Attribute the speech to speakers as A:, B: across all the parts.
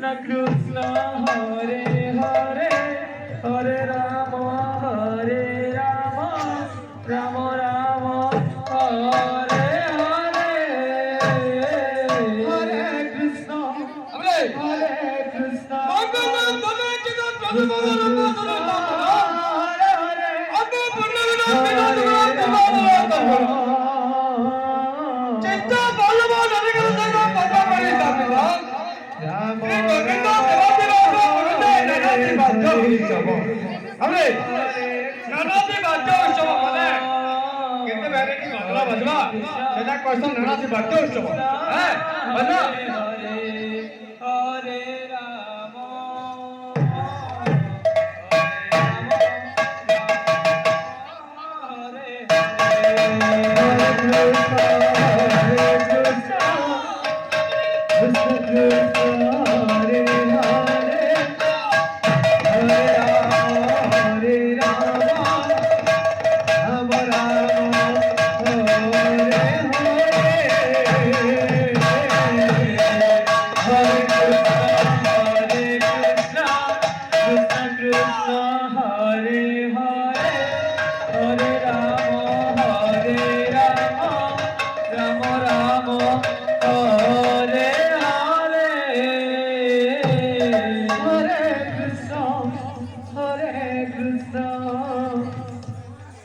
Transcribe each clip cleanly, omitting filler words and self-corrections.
A: Krishna Hare Hare Hare Rama Hare Rama Rama Rama Hare Hare Hare Krishna Hare Krishna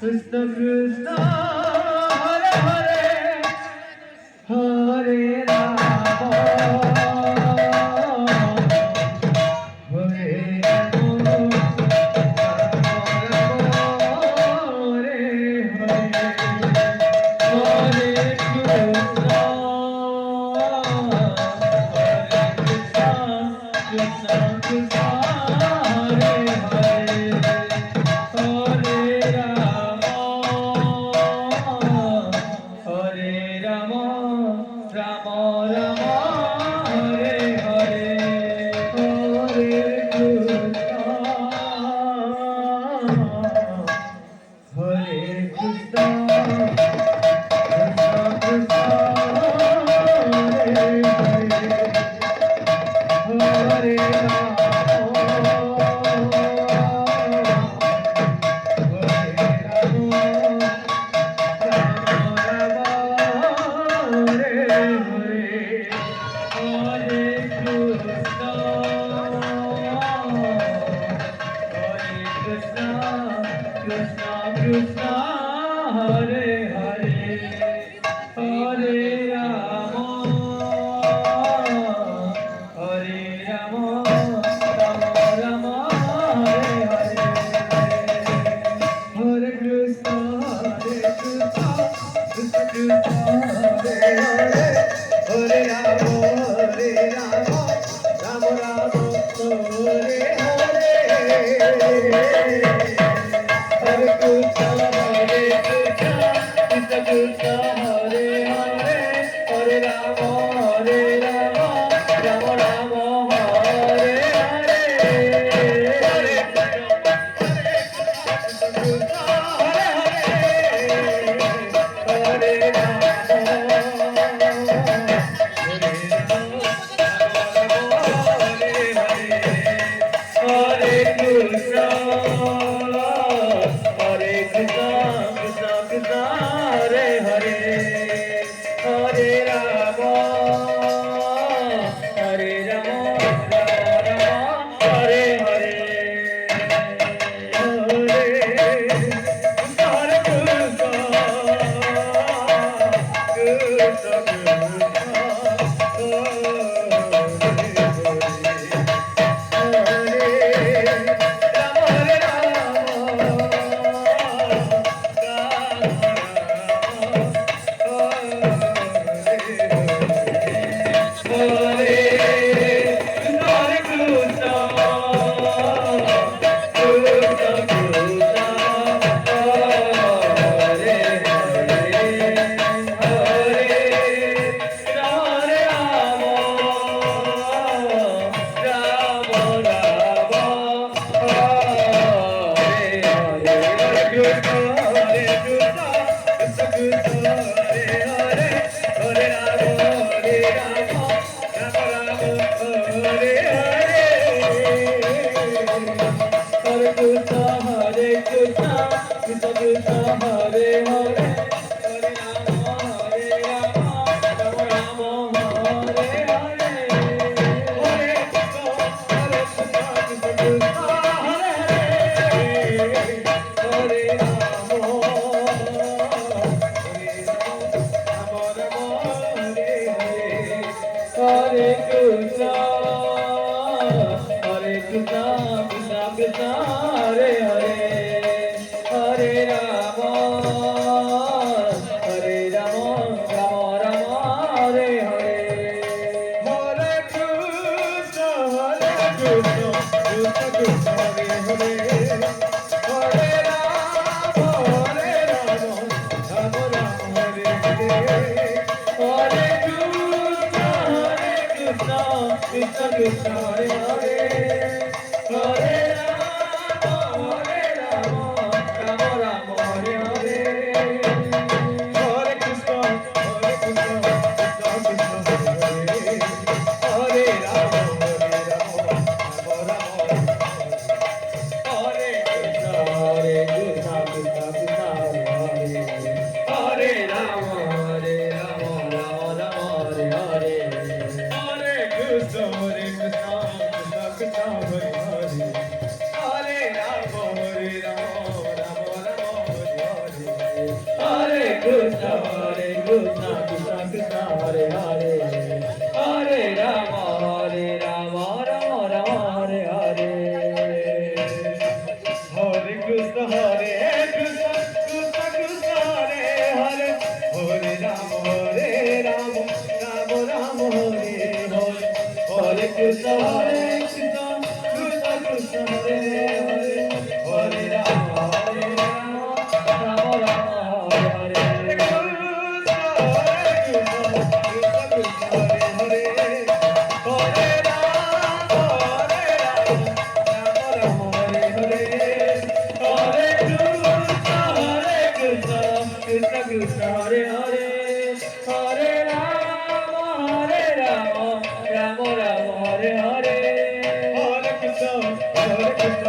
A: Krishna Krishna Hare Hare Hare Rama Hare Rama Hare Hare Hare Krishna Krishna Krishna Hare Hare Hare Rama Hare Rama Rama Rama Hare Hare Hare Krishna Hare Krishna Krishna Krishna Hare Hare Krishna Krishna Krishna Krishna Hare Hare Hare Rama Rama Rama Hare Hare Hare Krishna Krishna Krishna Hare Hare Hare Rama Hare Krishna, Hare Krishna, Krishna Krishna, Hare Hare, Hare Rama, Hare Rama, Rama Rama, Hare Hare, Hare Krishna, Krishna Krishna, Hare Hare, Hare Rama, Rama Rama, Hare Hare, Hare Krishna, Krishna Krishna, Hare Hare, Hare Rama, Rama Rama, Hare Hare, Hare Krishna, Krishna Krishna, Hare Hare, Hare Rama, Rama Rama, Hare Krishna, Krishna Krishna, Hare Hare, Hare Rama, Rama Rama, Hare Hare. Hare Krishna, Krishna Krishna, Hare Hare. Hare Rama, Rama Rama, Hare Hare. Hare Krishna, Krishna Krishna, Hare Hare. Hare Rama, Rama Rama, Hare Hare. Hare Krishna, Krishna Krishna, Hare Hare. Hare Rama, Rama Rama, Hare Hare. Hare Krishna, Krishna Krishna, Hare Hare. Hare Rama, Rama Rama, Hare Hare. Hare Krishna, Krishna Krishna, Hare Hare. Hare Rama, Rama Rama, Hare Hare. Hare Krishna, Krishna Krishna, Hare Hare. Hare Rama, Rama Rama, Hare Hare. Hare Krishna, Krishna